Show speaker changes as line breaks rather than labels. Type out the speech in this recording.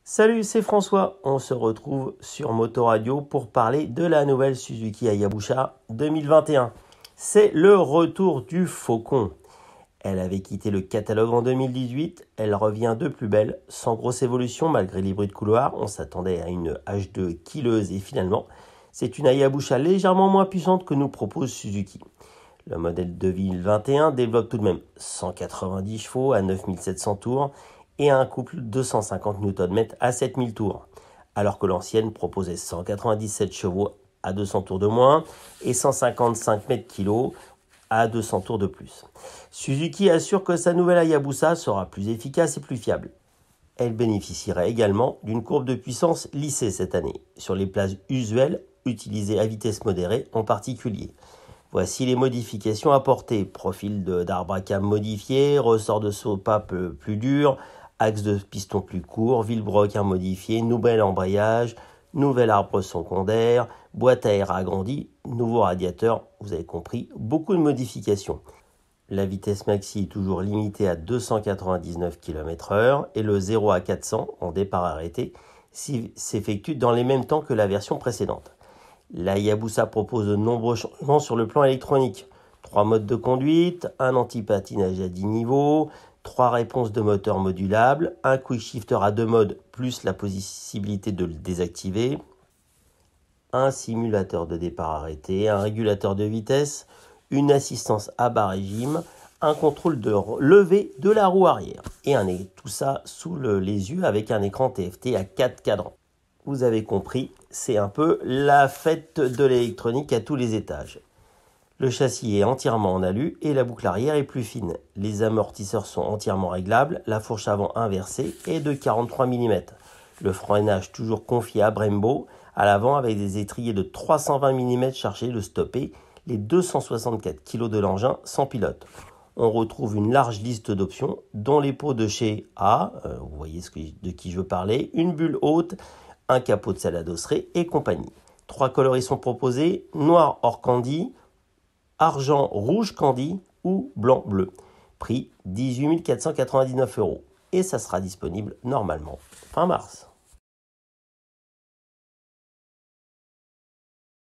Salut, c'est François. On se retrouve sur Motoradio pour parler de la nouvelle Suzuki Hayabusa 2021. C'est le retour du Faucon. Elle avait quitté le catalogue en 2018. Elle revient de plus belle, sans grosse évolution malgré les bruits de couloir. On s'attendait à une H2 killeuse et finalement, c'est une Hayabusa légèrement moins puissante que nous propose Suzuki. Le modèle 2021 développe tout de même 190 chevaux à 9700 tours et un couple 250 Nm à 7000 tours, alors que l'ancienne proposait 197 chevaux à 200 tours de moins et 155 mètres-kg à 200 tours de plus. Suzuki assure que sa nouvelle Hayabusa sera plus efficace et plus fiable. Elle bénéficiera également d'une courbe de puissance lissée cette année, sur les places usuelles utilisées à vitesse modérée en particulier. Voici les modifications apportées. Profil d'arbre à cam modifié, ressort de soupape plus dur, axe de piston plus court, vilebrequin modifié, nouvel embrayage, nouvel arbre secondaire, boîte à air agrandie, nouveau radiateur, vous avez compris, beaucoup de modifications. La vitesse maxi est toujours limitée à 299 km/h et le 0 à 400 en départ arrêté s'effectue dans les mêmes temps que la version précédente. La Hayabusa propose de nombreux changements sur le plan électronique. 3 modes de conduite, un anti-patinage à 10 niveaux, 3 réponses de moteur modulables, un quick shifter à 2 modes plus la possibilité de le désactiver, un simulateur de départ arrêté, un régulateur de vitesse, une assistance à bas régime, un contrôle de levée de la roue arrière. Et tout ça sous les yeux avec un écran TFT à 4 cadrans. Vous avez compris, c'est un peu la fête de l'électronique à tous les étages. Le châssis est entièrement en alu et la boucle arrière est plus fine. Les amortisseurs sont entièrement réglables, la fourche avant inversée est de 43 mm. Le freinage toujours confié à Brembo, à l'avant avec des étriers de 320 mm chargés de stopper les 264 kg de l'engin sans pilote. On retrouve une large liste d'options, dont les pots de chez A, vous voyez de qui je veux parler, une bulle haute, un capot de salade osserée et compagnie. 3 coloris sont proposés, noir hors candy, argent rouge candy ou blanc bleu. Prix 18 499 €. Et ça sera disponible normalement fin mars.